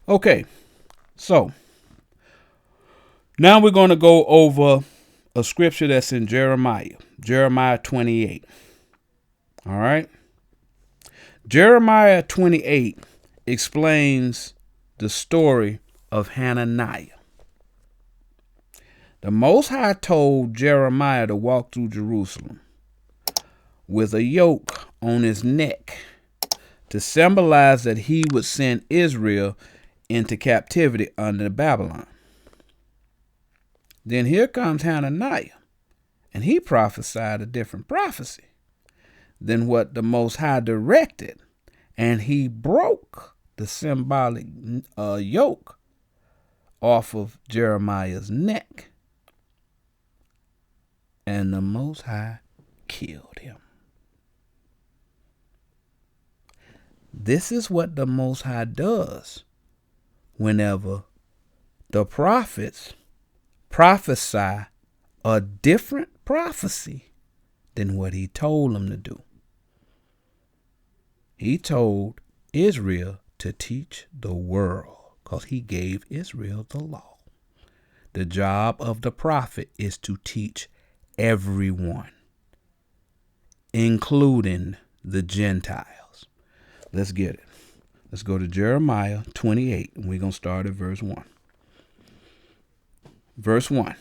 Okay, so now we're going to go over a scripture that's in Jeremiah 28. All right. Jeremiah 28 explains the story of Hananiah. The Most High told Jeremiah to walk through Jerusalem with a yoke on his neck to symbolize that he would send Israel into captivity under Babylon. Then here comes Hananiah, and he prophesied a different prophecy than what the Most High directed, and he broke the symbolic yoke off of Jeremiah's neck, and the Most High killed him. This is what the Most High does whenever the prophets prophesy a different prophecy than what he told them to do. He told Israel to teach the world because he gave Israel the law. The job of the prophet is to teach everyone, including the Gentiles. Let's get it. Let's go to Jeremiah 28, and we're going to start at verse 1. Verse 1.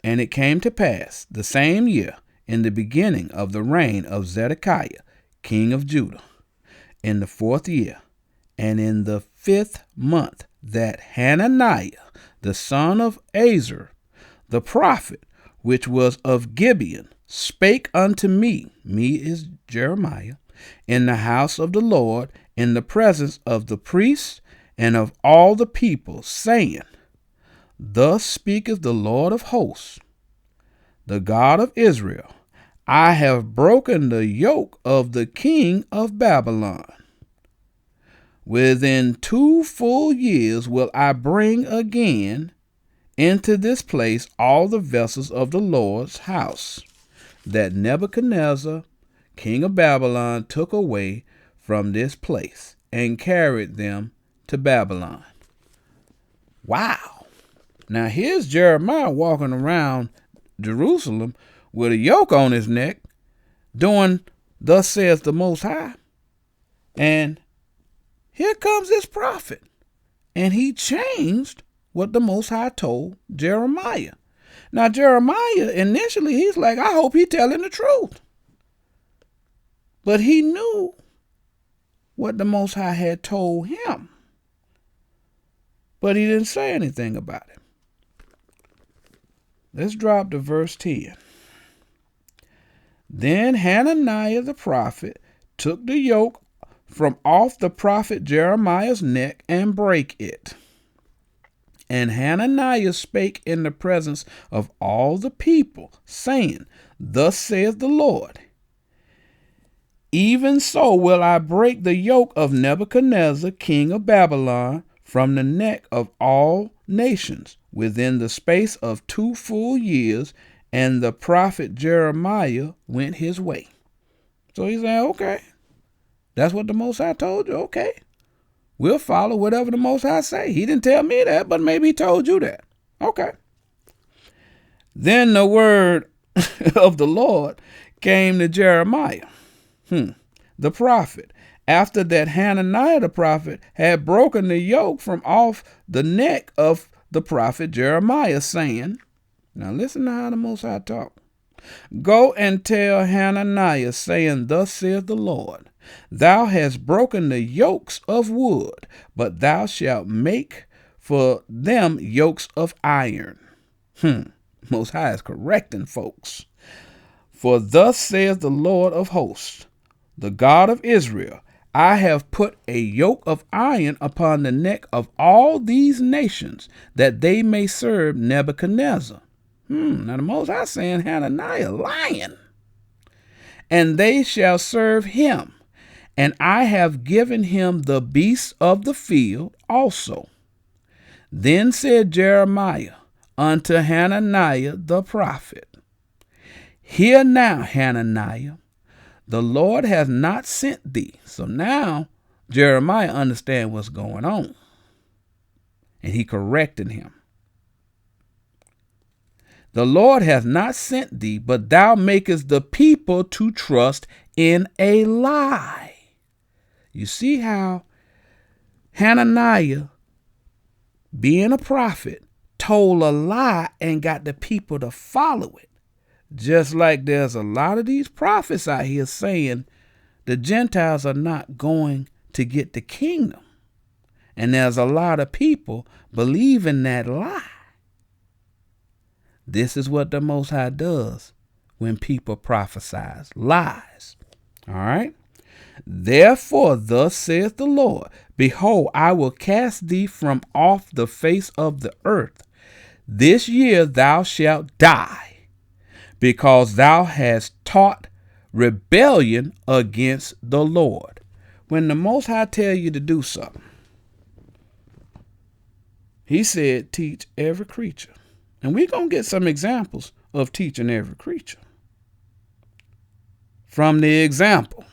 And it came to pass the same year, in the beginning of the reign of Zedekiah, king of Judah, in the 4th year, and in the 5th month, that Hananiah, the son of Azur, the prophet, which was of Gibeon, spake unto me is Jeremiah, in the house of the Lord, in the presence of the priests and of all the people, saying, Thus speaketh the Lord of hosts, the God of Israel, I have broken the yoke of the king of Babylon. Within 2 full years will I bring again into this place all the vessels of the Lord's house, that Nebuchadnezzar, king of Babylon, took away from this place and carried them to Babylon. Wow. Now here's Jeremiah walking around Jerusalem with a yoke on his neck, doing thus says the Most High. And here comes this prophet, and he changed what the Most High told Jeremiah. Now Jeremiah, initially, he's like, I hope he's telling the truth. But he knew what the Most High had told him, but he didn't say anything about it. Let's drop to verse 10. Then Hananiah the prophet took the yoke from off the prophet Jeremiah's neck and brake it. And Hananiah spake in the presence of all the people, saying, Thus saith the Lord, Even so will I break the yoke of Nebuchadnezzar, king of Babylon, from the neck of all nations, within the space of 2 full years. And the prophet Jeremiah went his way. So he's saying, okay, that's what the Most High told you. Okay, we'll follow whatever the Most High say. He didn't tell me that, but maybe he told you that. Okay. Then the word of the Lord came to Jeremiah, the prophet, after that Hananiah the prophet had broken the yoke from off the neck of the prophet Jeremiah, saying, now listen to how the Most High talk. Go and tell Hananiah, saying, Thus saith the Lord, Thou hast broken the yokes of wood, but thou shalt make for them yokes of iron. Most High is correcting folks. For thus saith the Lord of hosts, the God of Israel, I have put a yoke of iron upon the neck of all these nations, that they may serve Nebuchadnezzar. Now the Most High saying Hananiah lying. And they shall serve him, and I have given him the beasts of the field also. Then said Jeremiah unto Hananiah the prophet, Hear now, Hananiah, the Lord has not sent thee. So now Jeremiah understands what's going on. and he corrected him. The Lord hath not sent thee, but thou makest the people to trust in a lie. You see how Hananiah, being a prophet, told a lie and got the people to follow it. Just like there's a lot of these prophets out here saying the Gentiles are not going to get the kingdom. And there's a lot of people believing that lie. This is what the Most High does when people prophesize lies. All right. Therefore, thus saith the Lord, behold, I will cast thee from off the face of the earth. This year thou shalt die, because thou hast taught rebellion against the Lord. When the Most High tell you to do something, he said, teach every creature. And we're going to get some examples of teaching every creature. From the example,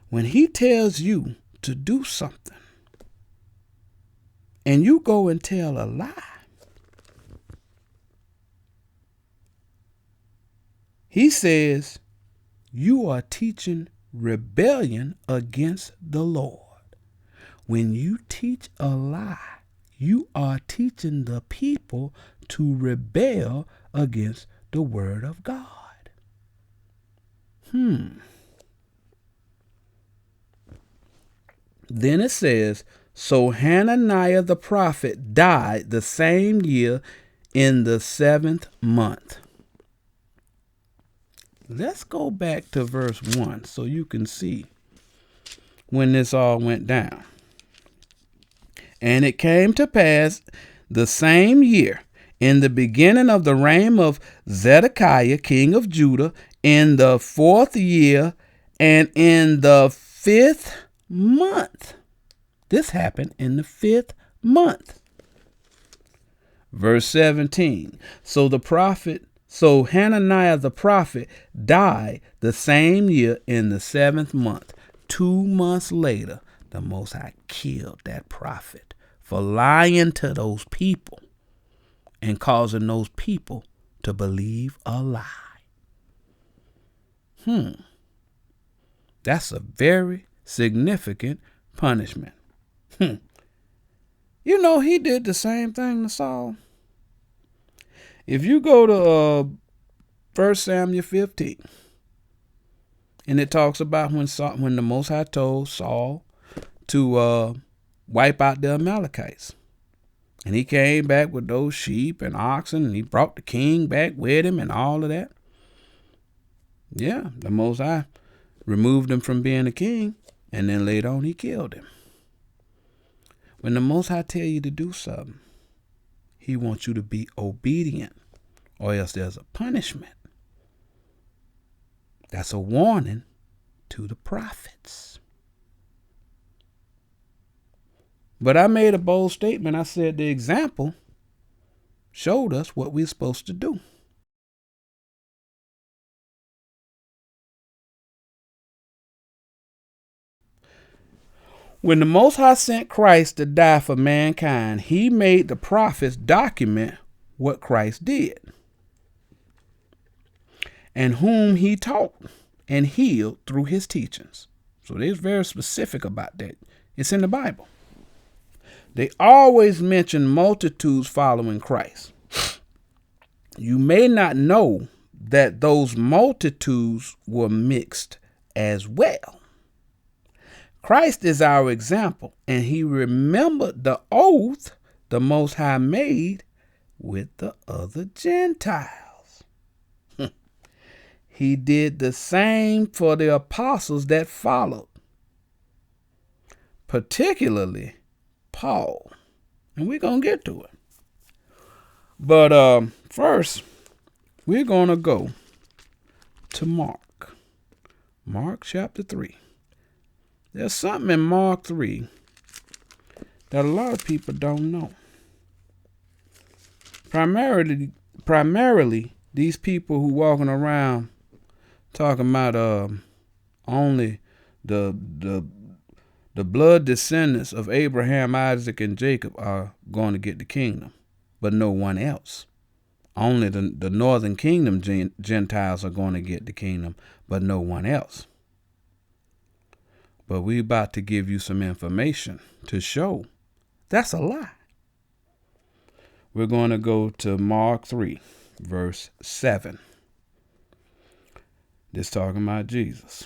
when he tells you to do something and you go and tell a lie, he says you are teaching rebellion against the Lord. When you teach a lie, you are teaching the people to rebel against the word of God. Then it says, so Hananiah the prophet died the same year in the 7th month. Let's go back to verse 1 so you can see when this all went down. And it came to pass the same year, in the beginning of the reign of Zedekiah, king of Judah, in the 4th year, and in the 5th month. This happened in the 5th month. Verse 17. So Hananiah the prophet died the same year in the 7th month. 2 months later, the Most High killed that prophet for lying to those people and causing those people to believe a lie. That's a very significant punishment. You know, he did the same thing to Saul. If you go to 1 Samuel 15, and it talks about when the Most High told Saul to wipe out the Amalekites. And he came back with those sheep and oxen, and he brought the king back with him and all of that. Yeah, the Most High removed him from being a king, and then later on he killed him. When the Most High tell you to do something, he wants you to be obedient, or else there's a punishment. That's a warning to the prophets. But I made a bold statement. I said the example showed us what we're supposed to do. When the Most High sent Christ to die for mankind, he made the prophets document what Christ did, and whom he taught and healed through his teachings. So they're very specific about that. It's in the Bible. They always mention multitudes following Christ. You may not know that those multitudes were mixed as well. Christ is our example, and he remembered the oath the Most High made with the other Gentiles. He did the same for the apostles that followed, particularly Paul. And we're going to get to it. But first, we're going to go to Mark. Mark chapter 3. There's something in Mark 3 that a lot of people don't know. Primarily these people who walking around talking about only the The blood descendants of Abraham, Isaac, and Jacob are going to get the kingdom, but no one else. Only the northern kingdom Gentiles are going to get the kingdom, but no one else. But we about to give you some information to show that's a lie. We're going to go to Mark 3, verse 7. This talking about Jesus.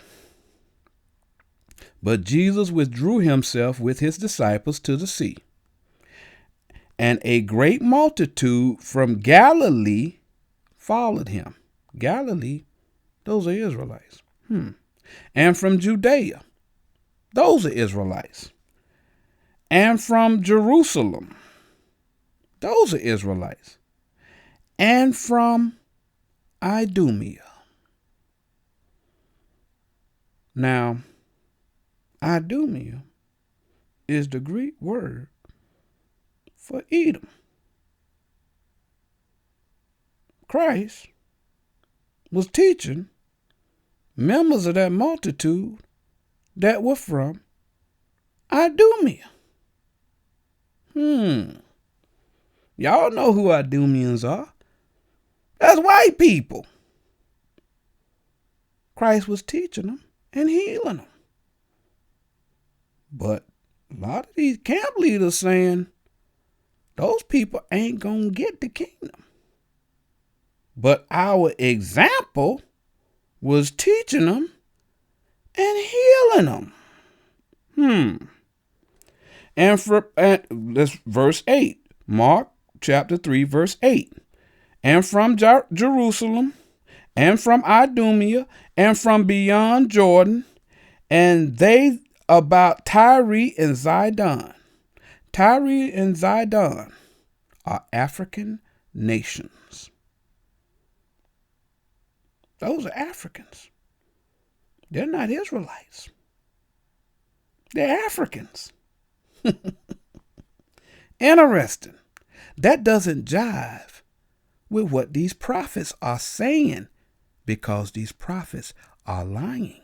But Jesus withdrew himself with his disciples to the sea, and a great multitude from Galilee followed him. Galilee, those are Israelites. And from Judea, those are Israelites. And from Jerusalem, those are Israelites. And from Idumea. Now, Idumea is the Greek word for Edom. Christ was teaching members of that multitude that were from Idumea. Y'all know who Idumeans are. That's white people. Christ was teaching them and healing them. But a lot of these camp leaders saying those people ain't going to get the kingdom. But our example was teaching them and healing them. And that's verse 8. Mark chapter 3, verse 8. And from Jerusalem, and from Idumea, and from beyond Jordan, and they about Tyre and Zidon. Tyre and Zidon are African nations. Those are Africans. They're not Israelites. They're Africans. Interesting. That doesn't jive with what these prophets are saying, because these prophets are lying.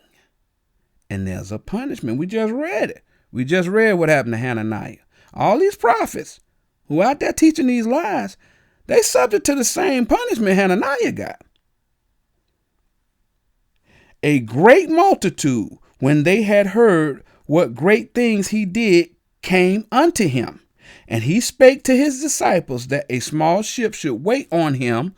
And there's a punishment. We just read it. We just read what happened to Hananiah. All these prophets who out there teaching these lies, they subject to the same punishment Hananiah got. A great multitude, when they had heard what great things he did, came unto him. And he spake to his disciples that a small ship should wait on him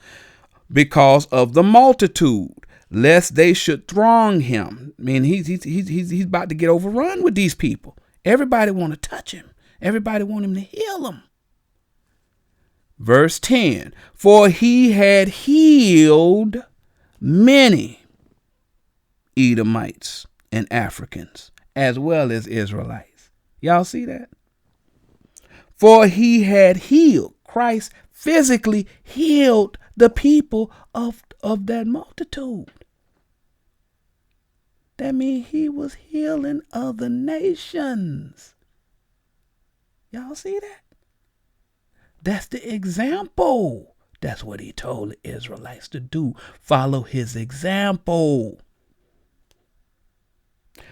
because of the multitude, lest they should throng him. I mean, he's about to get overrun with these people. Everybody want to touch him. Everybody want him to heal him. Verse 10, for he had healed many Edomites and Africans, as well as Israelites. Y'all see that? For he had healed. Christ physically healed the people of that multitude. That means he was healing other nations. Y'all see that? That's the example. That's what he told the Israelites to do. Follow his example.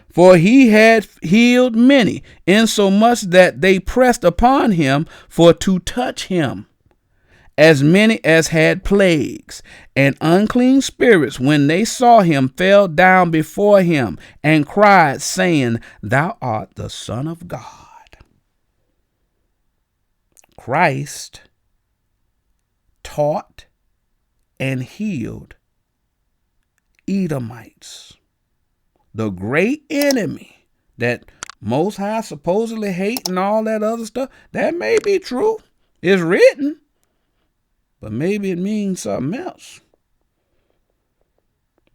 For he had healed many, insomuch that they pressed upon him for to touch him, as many as had plagues. And unclean spirits, when they saw him, fell down before him and cried, saying, Thou art the Son of God. Christ taught and healed Edomites, the great enemy that Most High supposedly hate and all that other stuff. That may be true. It's written. But maybe it means something else.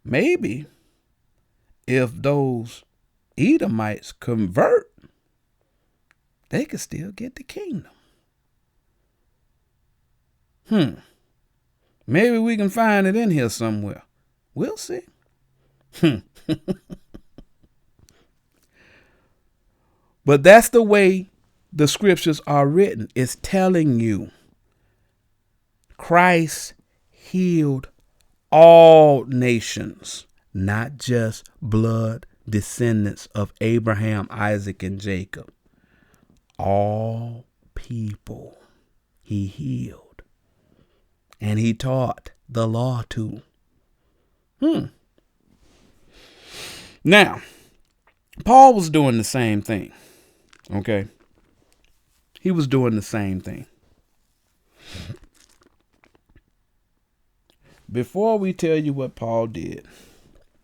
Maybe if those Edomites convert, they could still get the kingdom. Maybe we can find it in here somewhere. We'll see. But that's the way the scriptures are written. It's telling you Christ healed all nations, not just blood descendants of Abraham, Isaac, and Jacob. All people he healed, and he taught the law to. Now, Paul was doing the same thing. Okay? He was doing the same thing. Before we tell you what Paul did,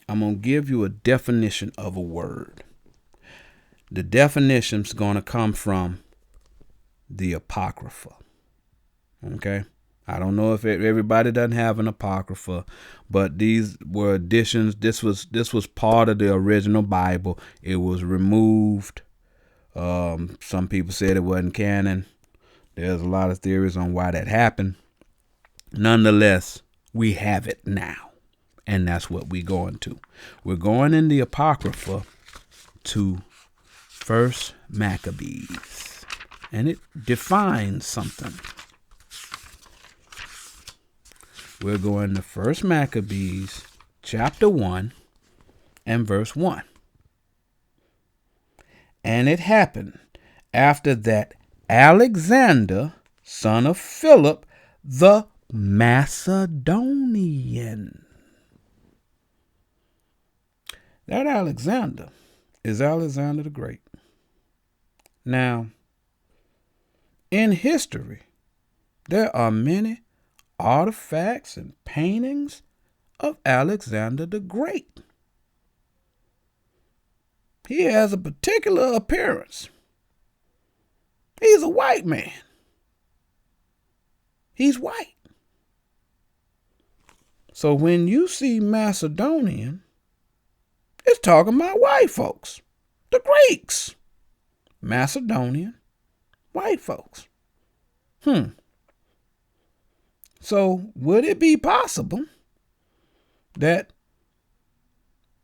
I'm going to give you a definition of a word. The definition's going to come from the Apocrypha. Okay? I don't know if everybody doesn't have an Apocrypha, but these were additions. This was part of the original Bible. It was removed. Some people said it wasn't canon. There's a lot of theories on why that happened. Nonetheless, we have it now, and that's what we're going to. We're going in the Apocrypha to First Maccabees, and it defines something. We're going to First Maccabees, chapter 1, and verse 1. And it happened after that Alexander, son of Philip, the Macedonian. That Alexander is Alexander the Great. Now, in history, there are many artifacts and paintings of Alexander the Great. He has a particular appearance. He's a white man. He's white. So when you see Macedonian, it's talking about white folks, the Greeks. Macedonian, white folks. So would it be possible that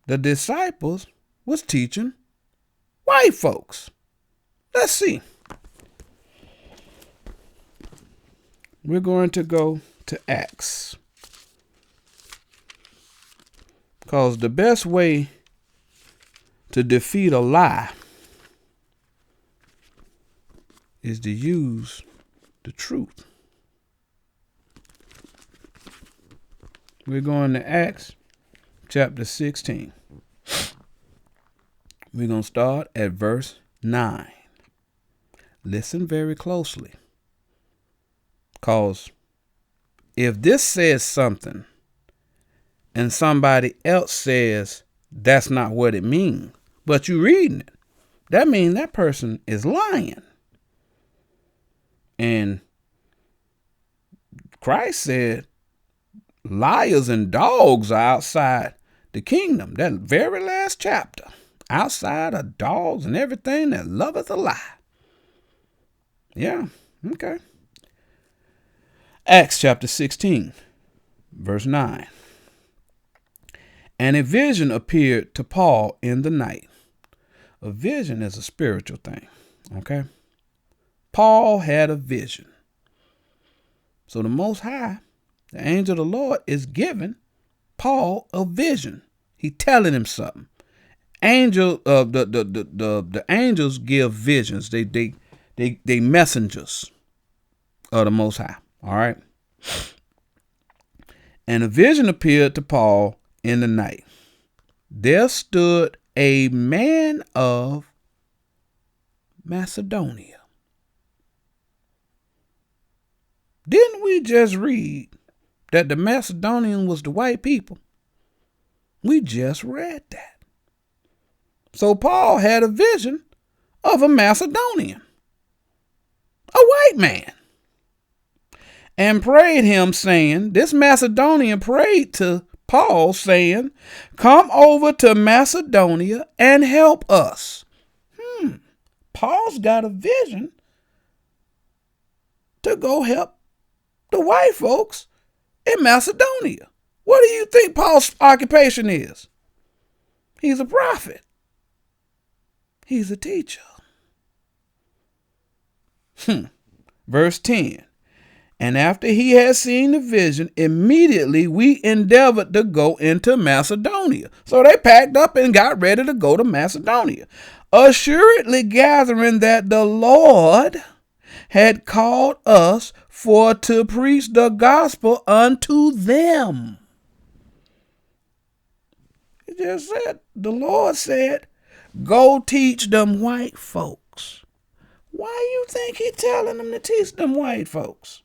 the disciples was teaching white folks? Let's see. We're going to go to Acts, because the best way to defeat a lie is to use the truth. We're going to Acts chapter 16. We're going to start at verse 9. Listen very closely, because if this says something and somebody else says that's not what it means, but you're reading it, that means that person is lying. And Christ said liars and dogs are outside the kingdom. That very last chapter. Outside are dogs and everything that loveth a lie. Yeah, okay. Acts chapter 16, verse 9. And a vision appeared to Paul in the night. A vision is a spiritual thing, okay? Paul had a vision. So the Most High, the angel of the Lord, is giving Paul a vision. He's telling him something. The angels give visions. They messengers of the Most High. All right. And a vision appeared to Paul in the night. There stood a man of Macedonia. Didn't we just read that the Macedonian was the white people? We just read that. So Paul had a vision of a Macedonian, a white man, and prayed him, saying, this Macedonian prayed to Paul, saying, come over to Macedonia and help us. Paul's got a vision to go help the white folks in Macedonia. What do you think Paul's occupation is? He's a prophet. He's a teacher. Verse 10. And after he had seen the vision, immediately we endeavored to go into Macedonia. So they packed up and got ready to go to Macedonia, assuredly gathering that the Lord had called us for to preach the gospel unto them. He just said, the Lord said, go teach them white folks. Why you think he telling them to teach them white folks?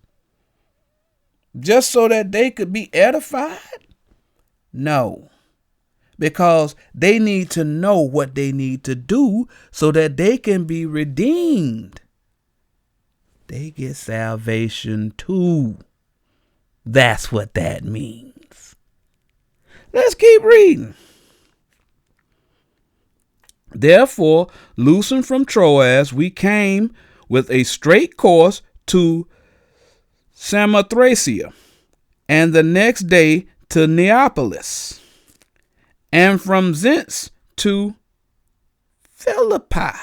Just so that they could be edified? No. Because they need to know what they need to do so that they can be redeemed. They get salvation too. That's what that means. Let's keep reading. Therefore, loosing from Troas, we came with a straight course to Samothracia, and the next day to Neapolis, and from thence to Philippi,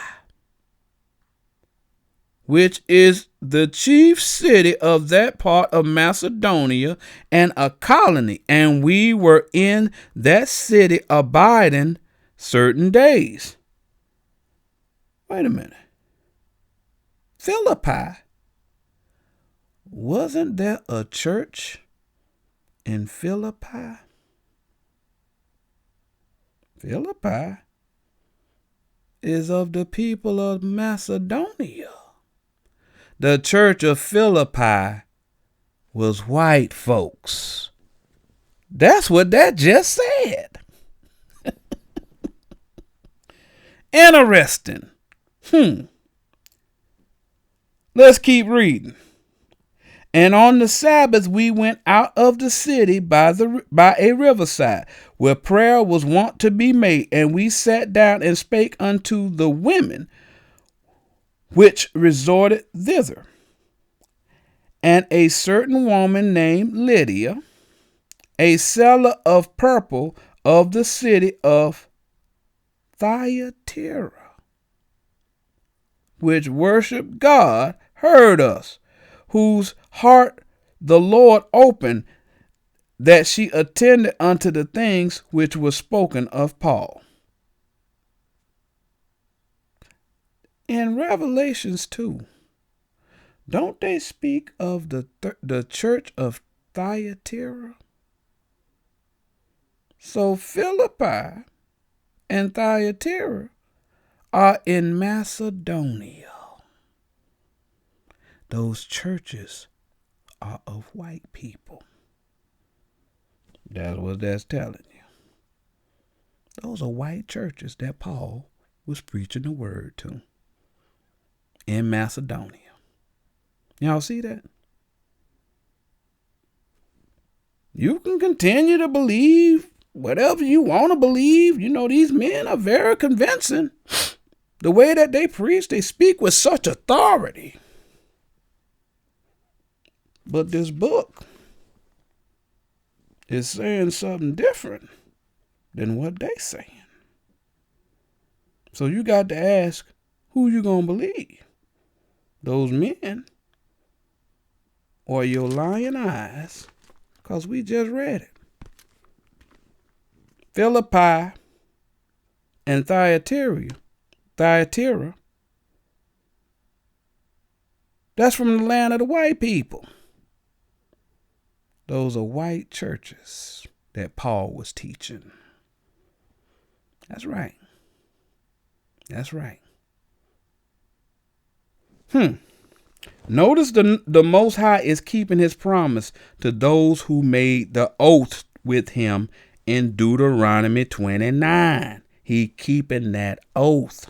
which is the chief city of that part of Macedonia, and a colony, and we were in that city abiding certain days. Wait a minute. Philippi? Wasn't there a church in Philippi? Philippi is of the people of Macedonia. The church of Philippi was white folks. That's what that just said. Interesting. Let's keep reading. And on the Sabbath we went out of the city by a riverside, where prayer was wont to be made, and we sat down and spake unto the women which resorted thither. And a certain woman named Lydia, a seller of purple of the city of Thyatira, which worshiped God, heard us, whose heart the Lord opened, that she attended unto the things which were spoken of Paul. In Revelations 2, don't they speak of the church of Thyatira? So Philippi and Thyatira are in Macedonia. Those churches are of white people. That's what that's telling you. Those are white churches that Paul was preaching the word to in Macedonia. Y'all see that? You can continue to believe whatever you want to believe. You know, these men are very convincing. The way that they preach, they speak with such authority. But this book is saying something different than what they saying. So you got to ask, who you going to believe? Those men or your lying eyes? Because we just read it. Philippi and Thyatira, that's from the land of the white people. Those are white churches that Paul was teaching. That's right. That's right. Notice the Most High is keeping his promise to those who made the oath with him in Deuteronomy 29. He's keeping that oath.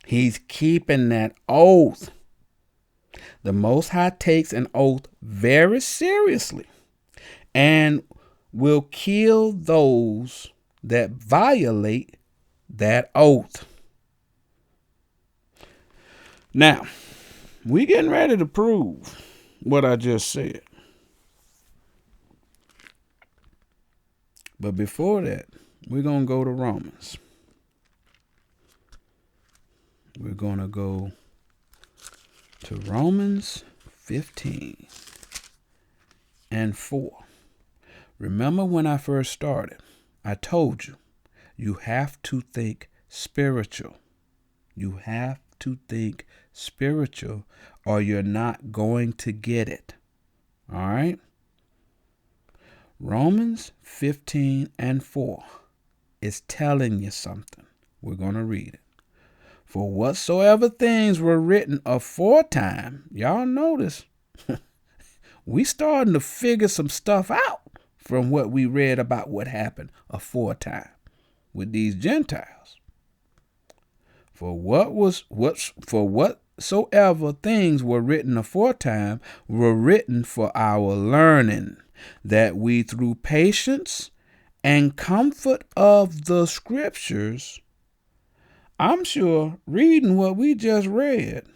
He's keeping that oath. The Most High takes an oath very seriously and will kill those that violate that oath. Now, we getting ready to prove what I just said. But before that, we're going to go to Romans. We're going to go to Romans 15:4. Remember when I first started, I told you, you have to think spiritual. You have to think spiritual or you're not going to get it. All right? Romans 15:4 is telling you something. We're going to read it. For whatsoever things were written aforetime, y'all notice, we starting to figure some stuff out from what we read about what happened aforetime with these Gentiles. For whatsoever things were written aforetime were written for our learning, that we through patience and comfort of the scriptures, I'm sure reading what we just read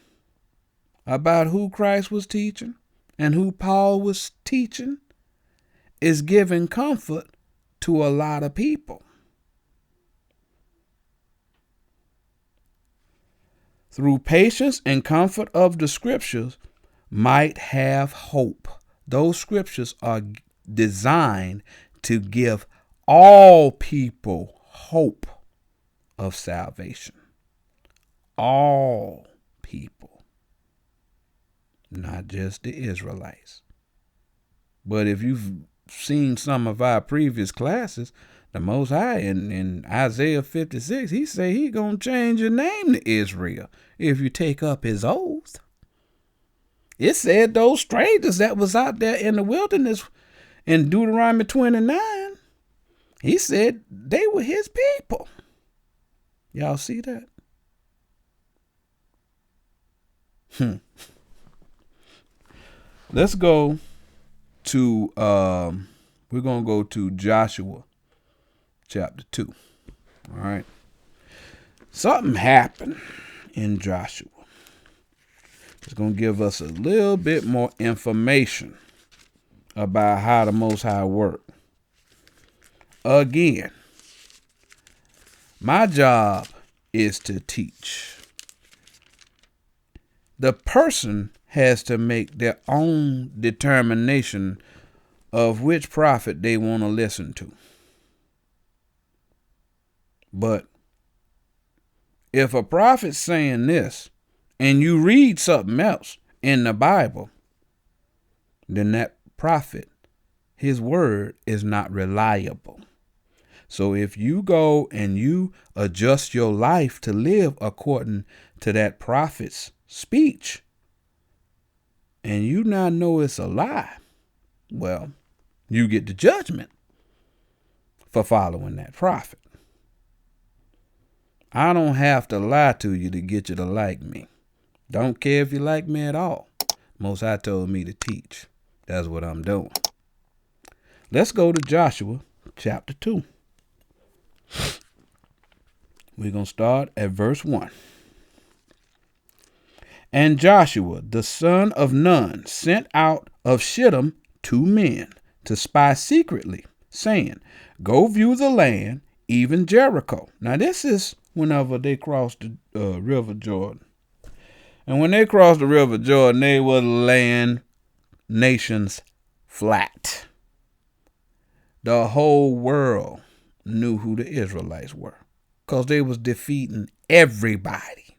about who Christ was teaching and who Paul was teaching is giving comfort to a lot of people. Through patience and comfort of the scriptures might have hope. Those scriptures are designed to give all people hope of salvation. All people. Not just the Israelites. But if you've seen some of our previous classes, the Most High in Isaiah 56, he say he gonna change your name to Israel if you take up his oath. It said those strangers that was out there in the wilderness in Deuteronomy 29, he said they were his people. Y'all see that? Let's go to, we're going to go to Joshua chapter 2. All right. Something happened in Joshua. It's going to give us a little bit more information about how the Most High worked. Again, my job is to teach. The person has to make their own determination of which prophet they want to listen to. But if a prophet's saying this and you read something else in the Bible, then that prophet, his word is not reliable. So if you go and you adjust your life to live according to that prophet's speech, and you now know it's a lie, well, you get the judgment for following that prophet. I don't have to lie to you to get you to like me. Don't care if you like me at all. Most High told me to teach. That's what I'm doing. Let's go to Joshua chapter 2. We're going to start at verse 1. And Joshua, the son of Nun, sent out of Shittim 2 men to spy secretly, saying, Go view the land, even Jericho. Now this is whenever they crossed the river Jordan. And when they crossed the river Jordan, they were laying nations flat. The whole world knew who the Israelites were because they was defeating everybody.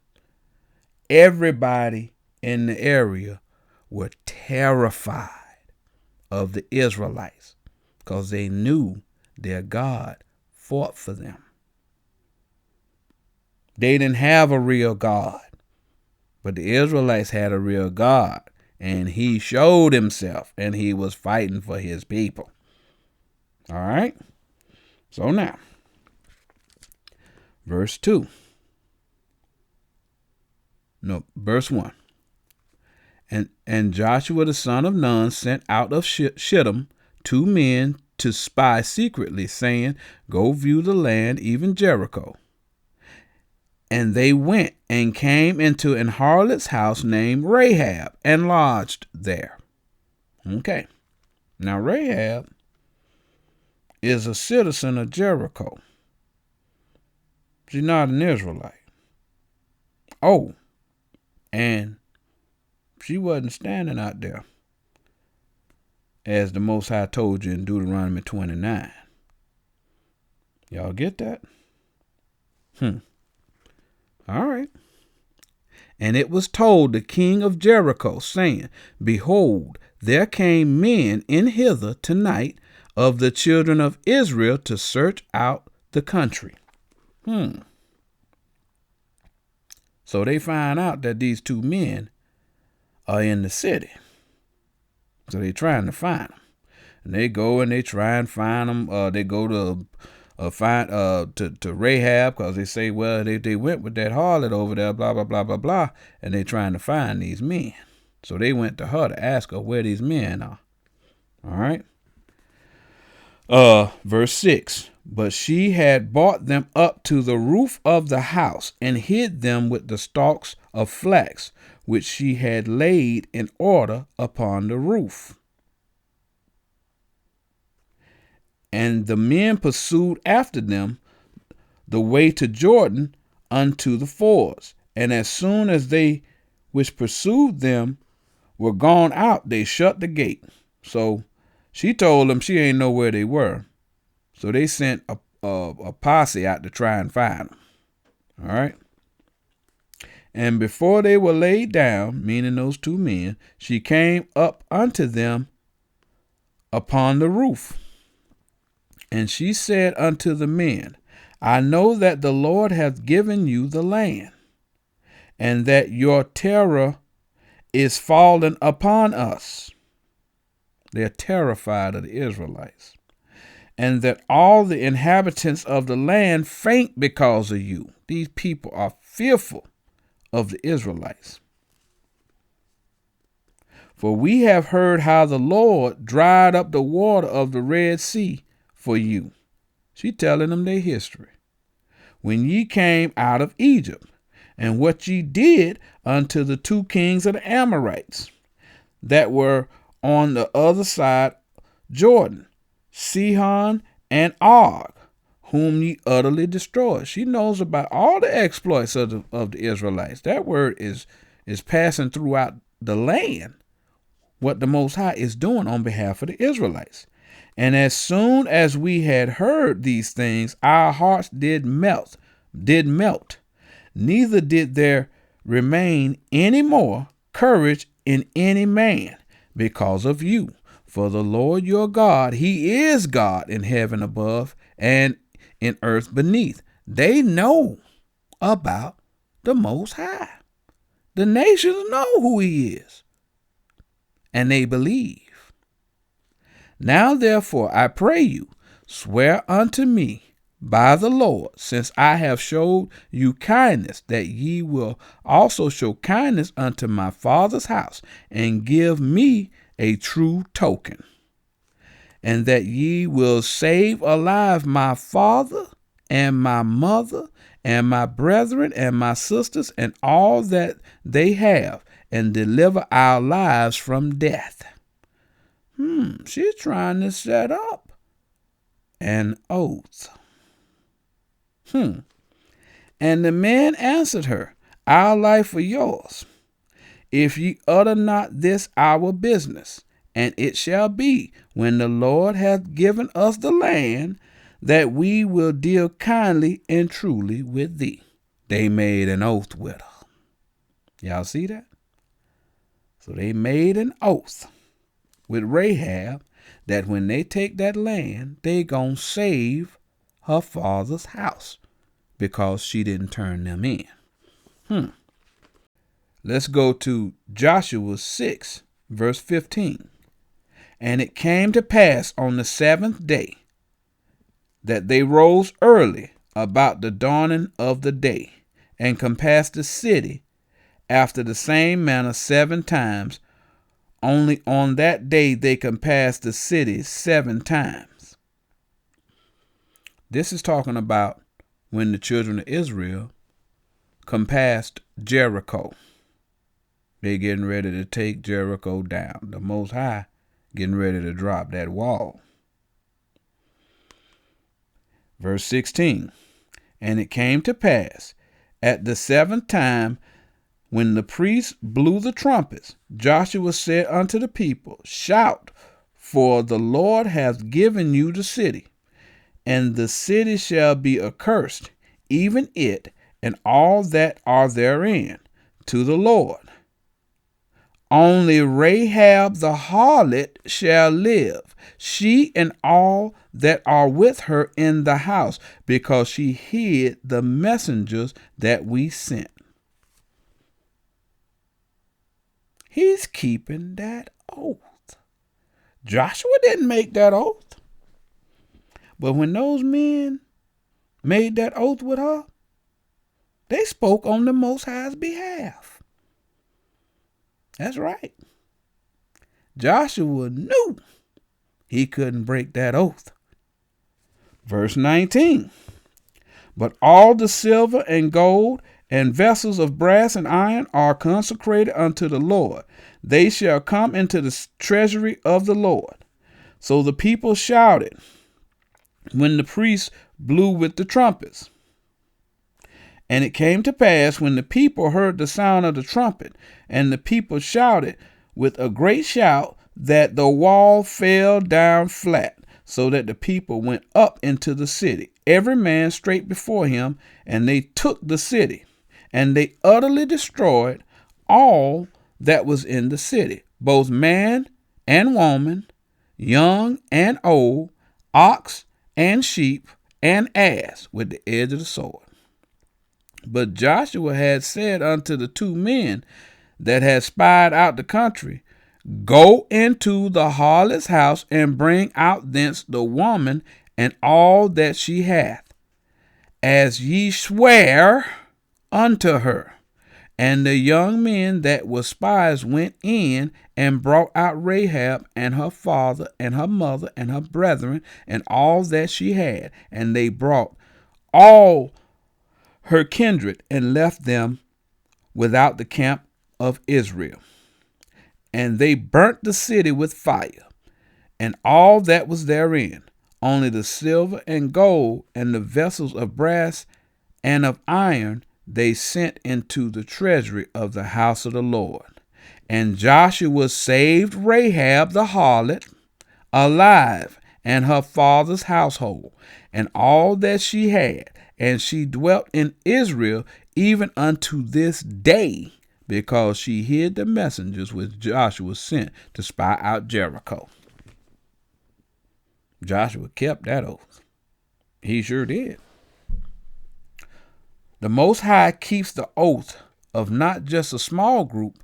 Everybody in the area were terrified of the Israelites because they knew their God fought for them. They didn't have a real God, but the Israelites had a real God, and he showed himself, and he was fighting for his people. All right? So now, verse 2. No, verse 1. And Joshua the son of Nun sent out of Shittim 2 men to spy secretly, saying, Go view the land, even Jericho. And they went and came into an harlot's house named Rahab and lodged there. Okay. Now Rahab is a citizen of Jericho. She's not an Israelite. Oh, and She wasn't standing out there, as the Most High told you in Deuteronomy 29. Y'all get that? All right. And it was told the king of Jericho, saying, Behold, there came men in hither tonight of the children of Israel to search out the country. So they find out that these two men are in the city. So they're trying to find them. And they go and they try and find them. They go to Rahab, because they say, well, they went with that harlot over there, blah, blah, blah, blah, blah, and they trying to find these men. So they went to her to ask her where these men are. All right. Verse 6. But she had brought them up to the roof of the house and hid them with the stalks of flax, which she had laid in order upon the roof. And the men pursued after them the way to Jordan unto the fords. And as soon as they which pursued them were gone out, they shut the gate. So she told them she ain't know where they were. So they sent a posse out to try and find them. All right. And before they were laid down, meaning those two men, she came up unto them upon the roof. And she said unto the men, I know that the Lord hath given you the land, and that your terror is fallen upon us. They're terrified of the Israelites. And that all the inhabitants of the land faint because of you. These people are fearful of the Israelites. For we have heard how the Lord dried up the water of the Red Sea for you. She telling them their history. When ye came out of Egypt, and what ye did unto the two kings of the Amorites that were on the other side Jordan, Sihon and Og, whom ye utterly destroyed. She knows about all the exploits of the Israelites. That word is passing throughout the land, what the Most High is doing on behalf of the Israelites. And as soon as we had heard these things, our hearts did melt, neither did there remain any more courage in any man because of you. For the Lord your God, he is God in heaven above and in earth beneath. They know about the Most High. The nations know who he is, and they believe. Now therefore, I pray you, swear unto me by the Lord, since I have showed you kindness, that ye will also show kindness unto my father's house, and give me a true token, and that ye will save alive my father and my mother and my brethren and my sisters and all that they have, and deliver our lives from death. She's trying to set up an oath. And the man answered her, Our life for yours, if ye utter not this our business. And it shall be, when the Lord hath given us the land, that we will deal kindly and truly with thee. They made an oath with her. Y'all see that? So they made an oath with Rahab that when they take that land, they gonna save her father's house because she didn't turn them in. Let's go to Joshua 6, verse 15. And it came to pass on the 7th day that they rose early about the dawning of the day, and compassed the city after the same manner 7 times. Only on that day they compassed the city 7 times. This is talking about when the children of Israel compassed Jericho. They're getting ready to take Jericho down. The Most High getting ready to drop that wall. Verse 16. And it came to pass at the 7th time, When the priests blew the trumpets, Joshua said unto the people, Shout, for the Lord hath given you the city, and the city shall be accursed, even it and all that are therein, to the Lord. Only Rahab the harlot shall live, she and all that are with her in the house, because she hid the messengers that we sent. He's keeping that oath. Joshua didn't make that oath. But when those men made that oath with her, they spoke on the Most High's behalf. That's right. Joshua knew he couldn't break that oath. Verse 19. But all the silver and gold and vessels of brass and iron are consecrated unto the Lord. They shall come into the treasury of the Lord. So the people shouted when the priests blew with the trumpets. And it came to pass, when the people heard the sound of the trumpet, and the people shouted with a great shout, that the wall fell down flat, so that the people went up into the city, every man straight before him, and they took the city, and they utterly destroyed all that was in the city, both man and woman, young and old, ox and sheep and ass, with the edge of the sword. But Joshua had said unto the two men that had spied out the country, Go into the harlot's house, and bring out thence the woman and all that she hath, as ye swear unto her. And the young men that were spies went in and brought out Rahab and her father and her mother and her brethren and all that she had. And they brought all her kindred and left them without the camp of Israel. And they burnt the city with fire, and all that was therein, only the silver and gold and the vessels of brass and of iron they sent into the treasury of the house of the Lord. And Joshua saved Rahab the harlot alive, and her father's household, and all that she had, and she dwelt in Israel even unto this day, because she hid the messengers which Joshua sent to spy out Jericho. Joshua kept that oath. He sure did. The Most High keeps the oath of not just a small group,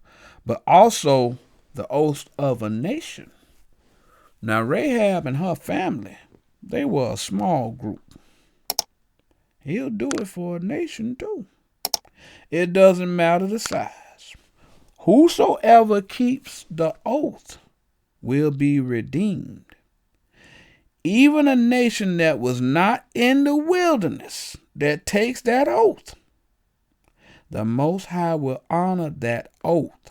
but also the oath of a nation. Now, Rahab and her family, they were a small group. He'll do it for a nation too. It doesn't matter the size. Whosoever keeps the oath will be redeemed. Even a nation that was not in the wilderness that takes that oath, the Most High will honor that oath